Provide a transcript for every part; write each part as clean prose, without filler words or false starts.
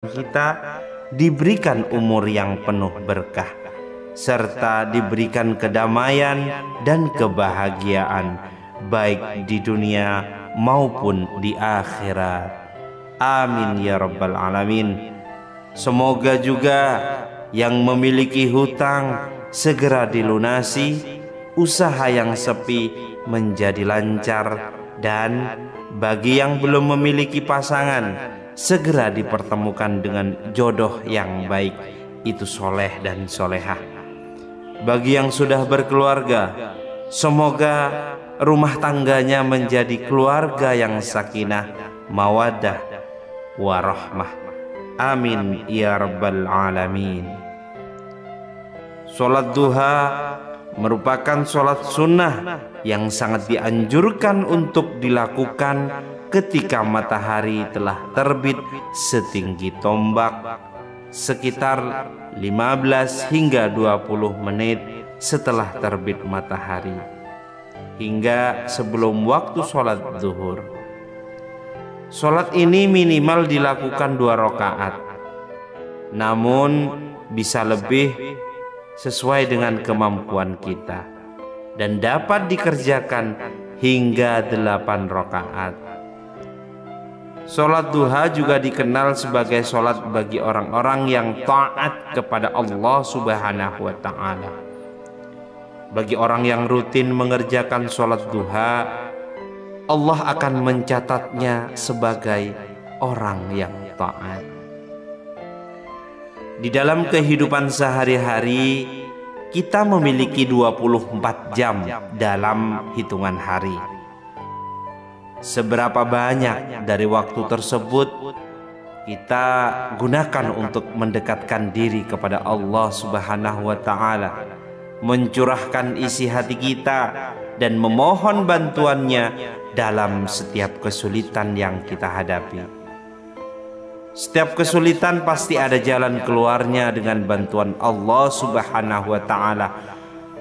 kita diberikan umur yang penuh berkah, serta diberikan kedamaian dan kebahagiaan baik di dunia maupun di akhirat. Amin ya rabbal alamin. Semoga juga yang memiliki hutang segera dilunasi, usaha yang sepi menjadi lancar, dan bagi yang belum memiliki pasangan segera dipertemukan dengan jodoh yang baik, itu soleh dan solehah. Bagi yang sudah berkeluarga, semoga rumah tangganya menjadi keluarga yang sakinah, mawaddah, warahmah. Amin ya rabbal alamin. Sholat duha merupakan sholat sunnah yang sangat dianjurkan untuk dilakukan ketika matahari telah terbit setinggi tombak, sekitar 15 hingga 20 menit setelah terbit matahari, hingga sebelum waktu sholat zuhur. Sholat ini minimal dilakukan 2 rakaat, namun bisa lebih sesuai dengan kemampuan kita, dan dapat dikerjakan hingga 8 rakaat. Sholat duha juga dikenal sebagai sholat bagi orang-orang yang taat kepada Allah Subhanahu wa Ta'ala. Bagi orang yang rutin mengerjakan sholat duha, Allah akan mencatatnya sebagai orang yang taat. Di dalam kehidupan sehari-hari, kita memiliki 24 jam dalam hitungan hari. Seberapa banyak dari waktu tersebut kita gunakan untuk mendekatkan diri kepada Allah Subhanahu wa Ta'ala, mencurahkan isi hati kita dan memohon bantuannya dalam setiap kesulitan yang kita hadapi. Setiap kesulitan pasti ada jalan keluarnya dengan bantuan Allah Subhanahu wa Ta'ala.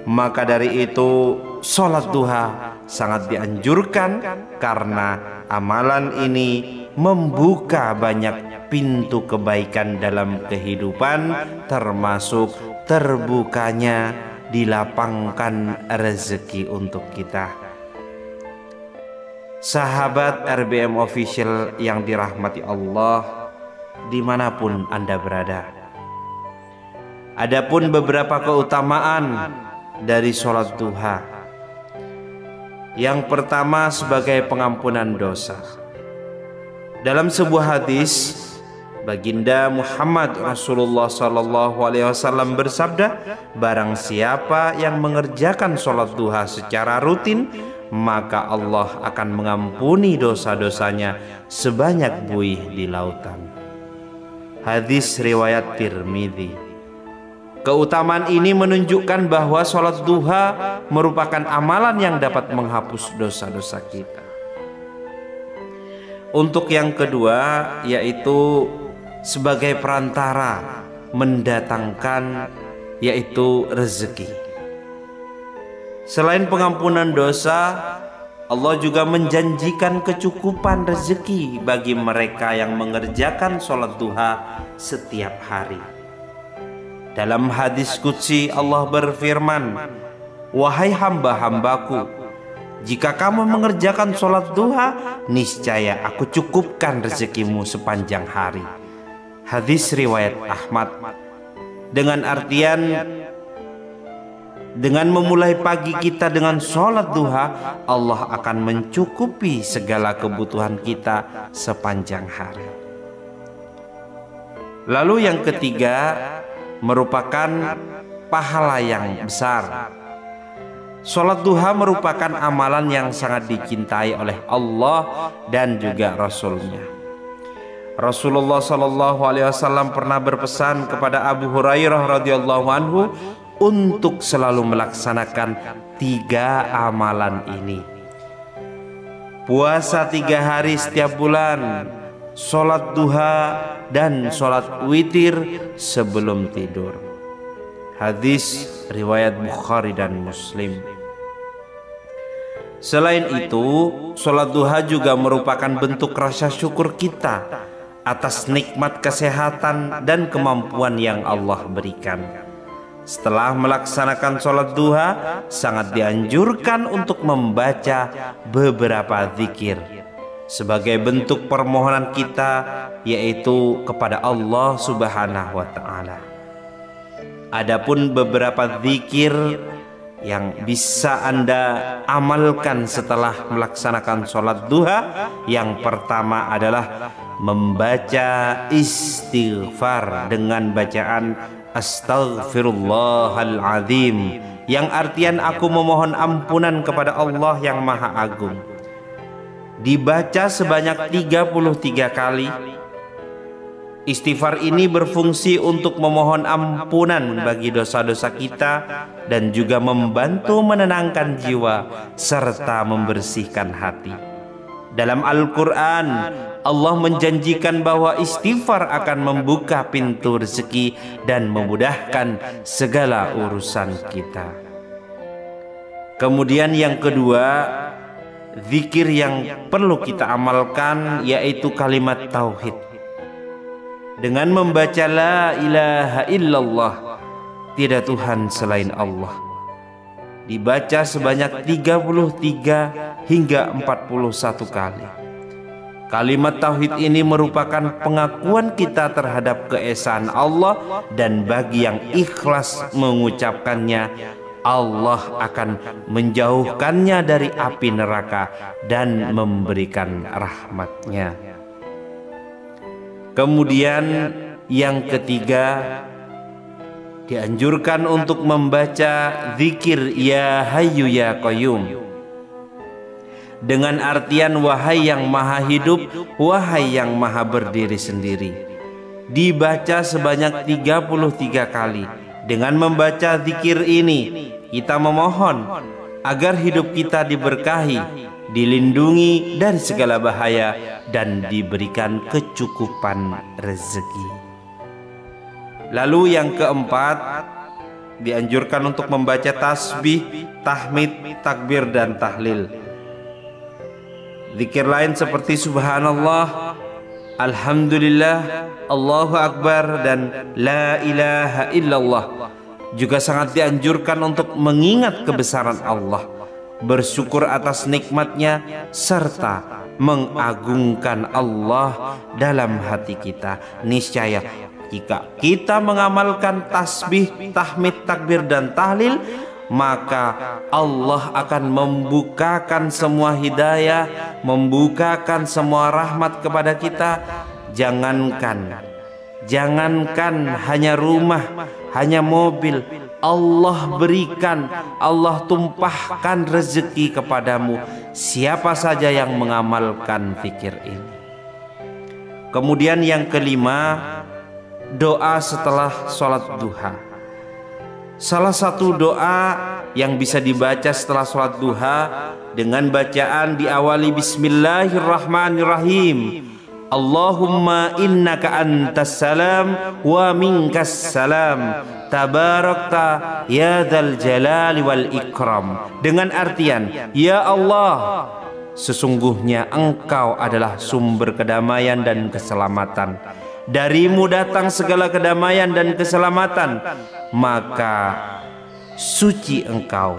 Maka dari itu sholat duha sangat dianjurkan, karena amalan ini membuka banyak pintu kebaikan dalam kehidupan, termasuk terbukanya dilapangkan rezeki untuk kita. Sahabat RBM Official yang dirahmati Allah, dimanapun Anda berada, adapun beberapa keutamaan dari sholat duha. Yang pertama, sebagai pengampunan dosa. Dalam sebuah hadis, Baginda Muhammad Rasulullah SAW bersabda, barang siapa yang mengerjakan sholat duha secara rutin, maka Allah akan mengampuni dosa-dosanya sebanyak buih di lautan. Hadis riwayat Tirmidzi. Keutamaan ini menunjukkan bahwa sholat duha merupakan amalan yang dapat menghapus dosa-dosa kita. Untuk yang kedua, yaitu sebagai perantara mendatangkan, yaitu rezeki. Selain pengampunan dosa, Allah juga menjanjikan kecukupan rezeki bagi mereka yang mengerjakan sholat duha setiap hari. Dalam hadis qudsi Allah berfirman, wahai hamba-hambaku, jika kamu mengerjakan sholat duha, niscaya aku cukupkan rezekimu sepanjang hari. Hadis riwayat Ahmad. Dengan artian, dengan memulai pagi kita dengan sholat duha, Allah akan mencukupi segala kebutuhan kita sepanjang hari. Lalu yang ketiga, merupakan pahala yang besar. Sholat duha merupakan amalan yang sangat dicintai oleh Allah dan juga Rasul-Nya. Rasulullah SAW pernah berpesan kepada Abu Hurairah radhiyallahu anhu untuk selalu melaksanakan 3 amalan ini: puasa 3 hari setiap bulan, sholat duha, dan sholat witir sebelum tidur. Hadis riwayat Bukhari dan Muslim. Selain itu, sholat duha juga merupakan bentuk rasa syukur kita atas nikmat kesehatan dan kemampuan yang Allah berikan. Setelah melaksanakan sholat duha, sangat dianjurkan untuk membaca beberapa zikir sebagai bentuk permohonan kita, yaitu kepada Allah Subhanahu wa Ta'ala. Adapun beberapa zikir yang bisa Anda amalkan setelah melaksanakan sholat duha, yang pertama adalah membaca istighfar dengan bacaan Astaghfirullahaladzim, yang artian aku memohon ampunan kepada Allah yang Maha Agung. Dibaca sebanyak 33 kali. Istighfar ini berfungsi untuk memohon ampunan bagi dosa-dosa kita dan juga membantu menenangkan jiwa serta membersihkan hati. Dalam Al-Quran, Allah menjanjikan bahwa istighfar akan membuka pintu rezeki dan memudahkan segala urusan kita. Kemudian yang kedua, zikir yang perlu kita amalkan yaitu kalimat tauhid. Dengan membaca la ilaha illallah, tidak Tuhan selain Allah, dibaca sebanyak 33 hingga 41 kali. Kalimat tauhid ini merupakan pengakuan kita terhadap keesaan Allah, dan bagi yang ikhlas mengucapkannya, Allah akan menjauhkannya dari api neraka dan memberikan rahmat-Nya. Kemudian yang ketiga, dianjurkan untuk membaca zikir Ya Hayyu Ya Qayyum dengan artian wahai yang maha hidup, wahai yang maha berdiri sendiri. Dibaca sebanyak 33 kali. Dengan membaca zikir ini, kita memohon agar hidup kita diberkahi, dilindungi dari segala bahaya, dan diberikan kecukupan rezeki. Lalu yang keempat, dianjurkan untuk membaca tasbih, tahmid, takbir, dan tahlil. Zikir lain seperti subhanallah, alhamdulillah, Allahu Akbar, dan la ilaha illallah juga sangat dianjurkan untuk mengingat kebesaran Allah, bersyukur atas nikmatnya, serta mengagungkan Allah dalam hati kita. Niscaya jika kita mengamalkan tasbih, tahmid, takbir, dan tahlil, maka Allah akan membukakan semua hidayah, membukakan semua rahmat kepada kita. Jangankan hanya rumah, hanya mobil, Allah berikan, Allah tumpahkan rezeki kepadamu siapa saja yang mengamalkan zikir ini. Kemudian yang kelima, doa setelah sholat duha. Salah satu doa yang bisa dibaca setelah sholat duha dengan bacaan diawali Bismillahirrahmanirrahim. Allahumma innaka antas salam wa minkas salam, tabarakta ya dzal jalali wal ikram. Dengan artian, ya Allah, sesungguhnya Engkau adalah sumber kedamaian dan keselamatan. Darimu datang segala kedamaian dan keselamatan, maka suci Engkau,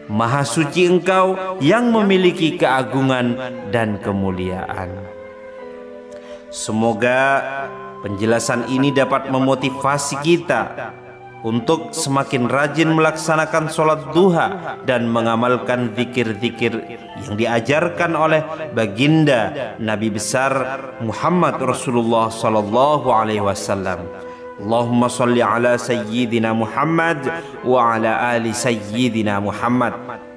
maha suci Engkau yang memiliki keagungan dan kemuliaan. Semoga penjelasan ini dapat memotivasi kita untuk semakin rajin melaksanakan sholat duha dan mengamalkan zikir-zikir yang diajarkan oleh baginda Nabi besar Muhammad Rasulullah sallallahu alaihi wasallam. Allahumma salli ala sayyidina Muhammad wa ala ali sayyidina Muhammad.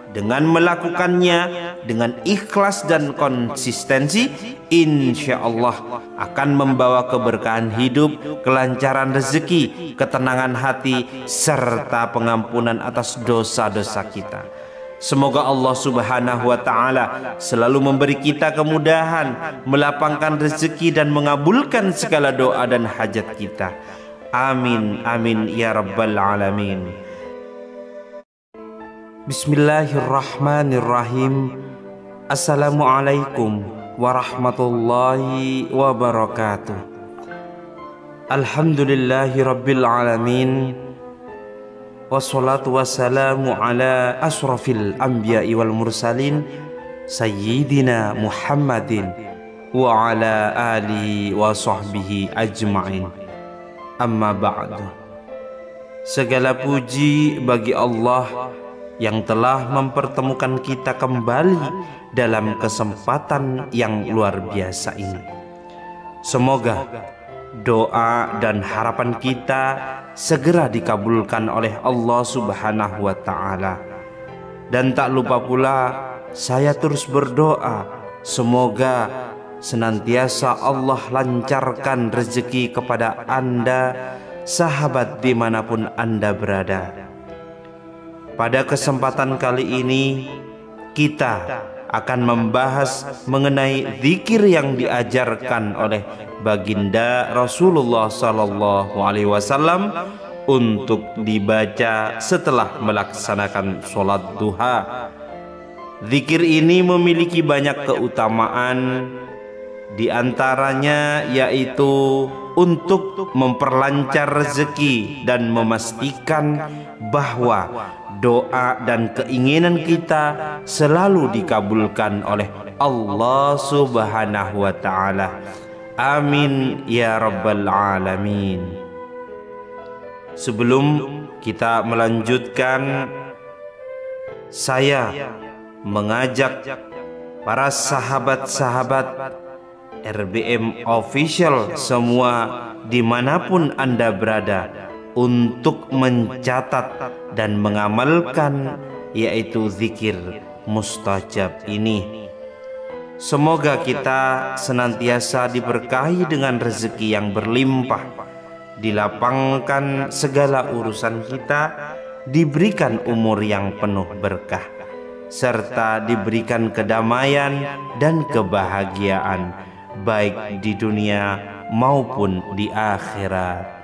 Dengan melakukannya dengan ikhlas dan konsistensi, insya Allah akan membawa keberkahan hidup, kelancaran rezeki, ketenangan hati, serta pengampunan atas dosa-dosa kita. Semoga Allah Subhanahu wa Ta'ala selalu memberi kita kemudahan, melapangkan rezeki, dan mengabulkan segala doa dan hajat kita. Amin, amin ya rabbal alamin. Bismillahirrahmanirrahim. Assalamualaikum warahmatullahi wabarakatuh. Alhamdulillahi rabbil alamin, wassalatu wassalamu ala asrafil anbiya'i wal mursalin sayyidina Muhammadin wa ala alihi wa sahbihi ajma'in. Amma ba'du. Segala puji bagi Allah yang telah mempertemukan kita kembali dalam kesempatan yang luar biasa ini. Semoga doa dan harapan kita segera dikabulkan oleh Allah Subhanahu wa Ta'ala. Dan tak lupa pula saya terus berdoa, semoga senantiasa Allah lancarkan rezeki kepada Anda, sahabat dimanapun Anda berada. Pada kesempatan kali ini kita akan membahas mengenai zikir yang diajarkan oleh baginda Rasulullah Sallallahu Alaihi Wasallam untuk dibaca setelah melaksanakan sholat duha. Zikir ini memiliki banyak keutamaan, di antaranya yaitu untuk memperlancar rezeki dan memastikan bahwa doa dan keinginan kita selalu dikabulkan oleh Allah Subhanahu wa Ta'ala. Amin ya rabbal alamin. Sebelum kita melanjutkan, saya mengajak para sahabat-sahabat RBM Official semua dimanapun Anda berada untuk mencatat dan mengamalkan yaitu zikir mustajab ini. Semoga kita senantiasa diberkahi dengan rezeki yang berlimpah, dilapangkan segala urusan kita, diberikan umur yang penuh berkah, serta diberikan kedamaian dan kebahagiaan baik di dunia maupun di akhirat.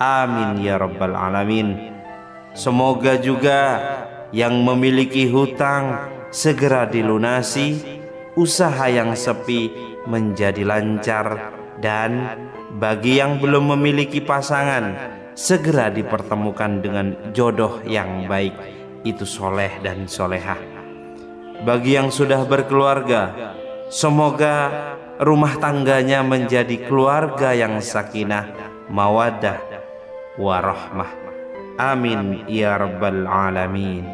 Amin ya rabbal alamin. Semoga juga yang memiliki hutang segera dilunasi, usaha yang sepi menjadi lancar, dan bagi yang belum memiliki pasangan segera dipertemukan dengan jodoh yang baik, itu soleh dan solehah. Bagi yang sudah berkeluarga, semoga rumah tangganya menjadi keluarga yang sakinah, mawaddah, warahmah. Amin ya rabbal alamin.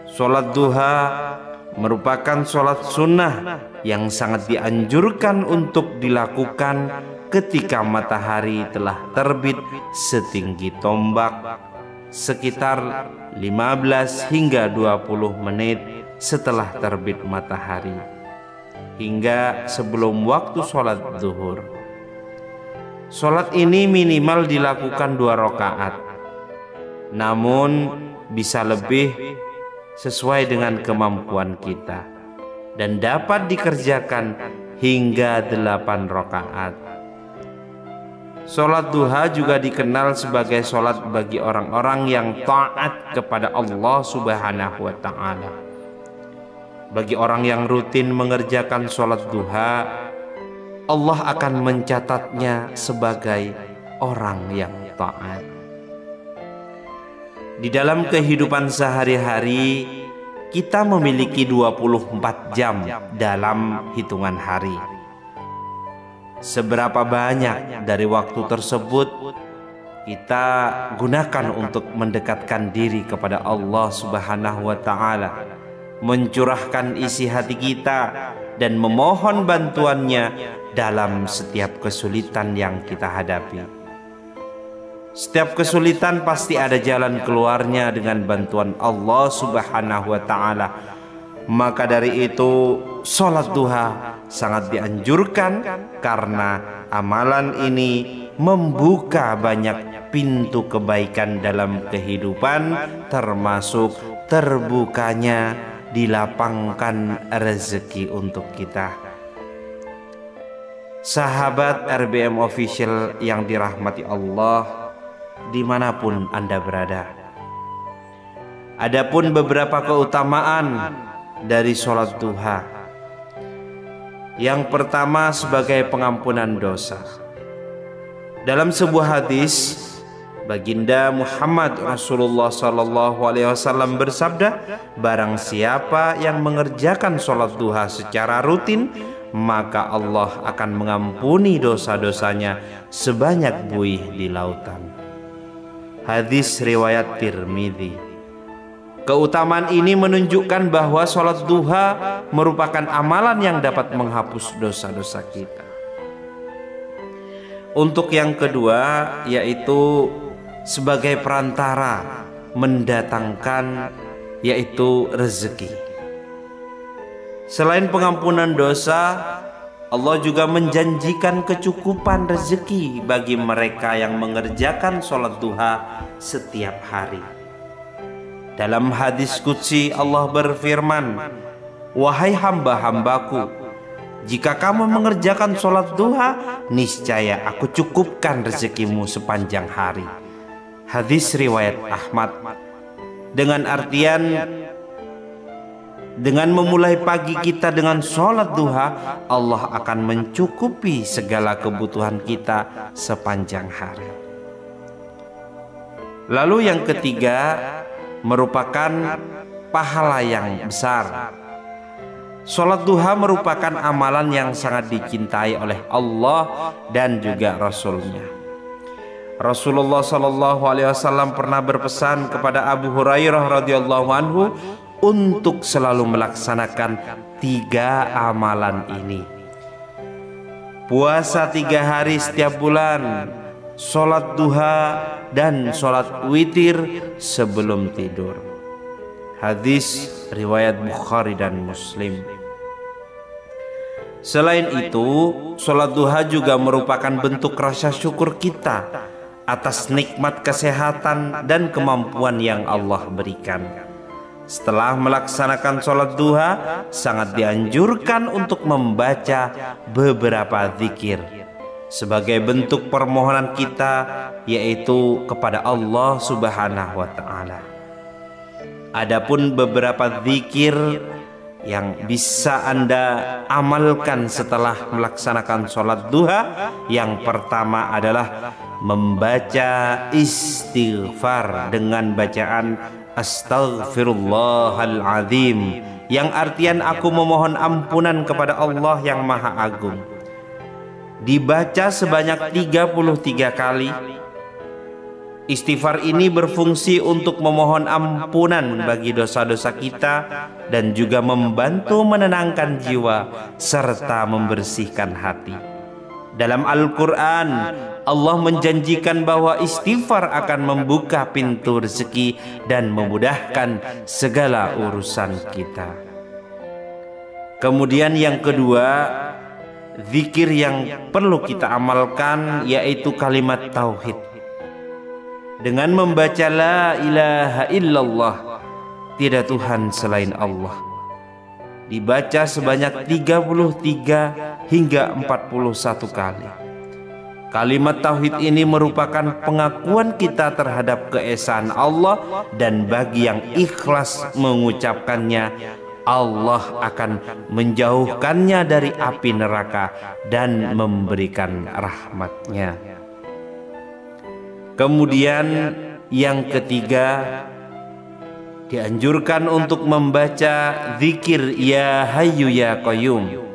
Sholat duha merupakan sholat sunnah yang sangat dianjurkan untuk dilakukan ketika matahari telah terbit setinggi tombak, sekitar 15 hingga 20 menit setelah terbit matahari, hingga sebelum waktu sholat zuhur. Sholat ini minimal dilakukan 2 rakaat, namun bisa lebih sesuai dengan kemampuan kita, dan dapat dikerjakan hingga 8 rakaat. Sholat duha juga dikenal sebagai sholat bagi orang-orang yang taat kepada Allah Subhanahu wa Ta'ala. Bagi orang yang rutin mengerjakan sholat duha, Allah akan mencatatnya sebagai orang yang taat. Di dalam kehidupan sehari-hari, kita memiliki 24 jam dalam hitungan hari. Seberapa banyak dari waktu tersebut kita gunakan untuk mendekatkan diri kepada Allah Subhanahu wa Ta'ala, mencurahkan isi hati kita dan memohon bantuannya dalam setiap kesulitan yang kita hadapi. Setiap kesulitan pasti ada jalan keluarnya dengan bantuan Allah Subhanahu wa Ta'ala. Maka dari itu sholat duha sangat dianjurkan, karena amalan ini membuka banyak pintu kebaikan dalam kehidupan, termasuk terbukanya dilapangkan rezeki untuk kita. Sahabat RBM Official yang dirahmati Allah dimanapun Anda berada, adapun beberapa keutamaan dari sholat duha. Yang pertama sebagai pengampunan dosa. Dalam sebuah hadis, Baginda Muhammad Rasulullah SAW bersabda, barang siapa yang mengerjakan sholat duha secara rutin, maka Allah akan mengampuni dosa-dosanya sebanyak buih di lautan. Hadis riwayat Tirmidzi. Keutamaan ini menunjukkan bahwa sholat duha merupakan amalan yang dapat menghapus dosa-dosa kita. Untuk yang kedua, yaitu sebagai perantara mendatangkan, yaitu rezeki. Selain pengampunan dosa, Allah juga menjanjikan kecukupan rezeki bagi mereka yang mengerjakan sholat duha setiap hari. Dalam hadis qudsi Allah berfirman, wahai hamba-hambaku, jika kamu mengerjakan sholat duha, niscaya aku cukupkan rezekimu sepanjang hari. Hadis riwayat Ahmad. Dengan artian, dengan memulai pagi kita dengan sholat duha, Allah akan mencukupi segala kebutuhan kita sepanjang hari. Lalu yang ketiga, merupakan pahala yang besar. Sholat duha merupakan amalan yang sangat dicintai oleh Allah dan juga Rasul-Nya. Rasulullah SAW pernah berpesan kepada Abu Hurairah radhiyallahu anhu untuk selalu melaksanakan 3 amalan ini. Puasa 3 hari setiap bulan, sholat duha, dan sholat witir sebelum tidur. Hadis riwayat Bukhari dan Muslim. Selain itu, sholat duha juga merupakan bentuk rasa syukur kita atas nikmat kesehatan dan kemampuan yang Allah berikan. Setelah melaksanakan sholat duha, sangat dianjurkan untuk membaca beberapa zikir sebagai bentuk permohonan kita, yaitu kepada Allah Subhanahu wa Ta'ala. Adapun beberapa zikir yang bisa Anda amalkan setelah melaksanakan sholat duha, yang pertama adalah membaca istighfar dengan bacaan Astaghfirullahaladzim, yang artian aku memohon ampunan kepada Allah yang Maha Agung. Dibaca sebanyak 33 kali. Istighfar ini berfungsi untuk memohon ampunan bagi dosa-dosa kita dan juga membantu menenangkan jiwa serta membersihkan hati. Dalam Al-Quran, Allah menjanjikan bahwa istighfar akan membuka pintu rezeki dan memudahkan segala urusan kita. Kemudian yang kedua, zikir yang perlu kita amalkan yaitu kalimat tauhid. Dengan membaca la ilaha illallah, tidak Tuhan selain Allah, dibaca sebanyak 33 hingga 41 kali. Kalimat tauhid ini merupakan pengakuan kita terhadap keesaan Allah, dan bagi yang ikhlas mengucapkannya, Allah akan menjauhkannya dari api neraka dan memberikan rahmat-Nya. Kemudian yang ketiga, dianjurkan untuk membaca zikir Ya Hayyu Ya Qayyum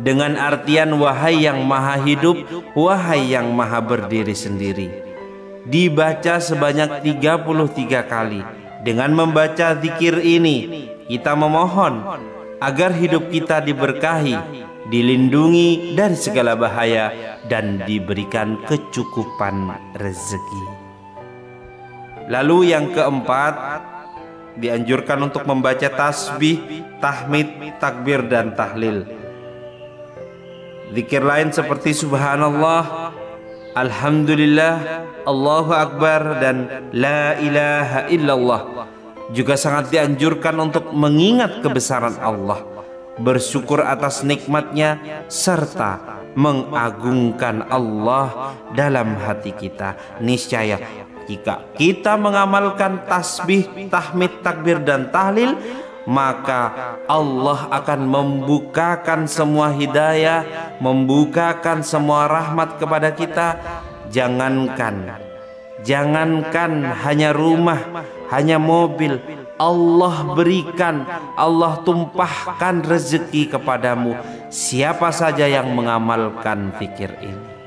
dengan artian wahai yang maha hidup, wahai yang maha berdiri sendiri. Dibaca sebanyak 33 kali. Dengan membaca zikir ini, kita memohon agar hidup kita diberkahi, dilindungi dari segala bahaya, dan diberikan kecukupan rezeki. Lalu yang keempat, dianjurkan untuk membaca tasbih, tahmid, takbir, dan tahlil. Zikir lain seperti subhanallah, alhamdulillah, Allahu Akbar, dan la ilaha illallah juga sangat dianjurkan untuk mengingat kebesaran Allah, bersyukur atas nikmatnya, serta mengagungkan Allah dalam hati kita. Niscaya jika kita mengamalkan tasbih, tahmid, takbir, dan tahlil, maka Allah akan membukakan semua hidayah, membukakan semua rahmat kepada kita. Jangankan hanya rumah, hanya mobil, Allah berikan, Allah tumpahkan rezeki kepadamu. Siapa saja yang mengamalkan fikir ini.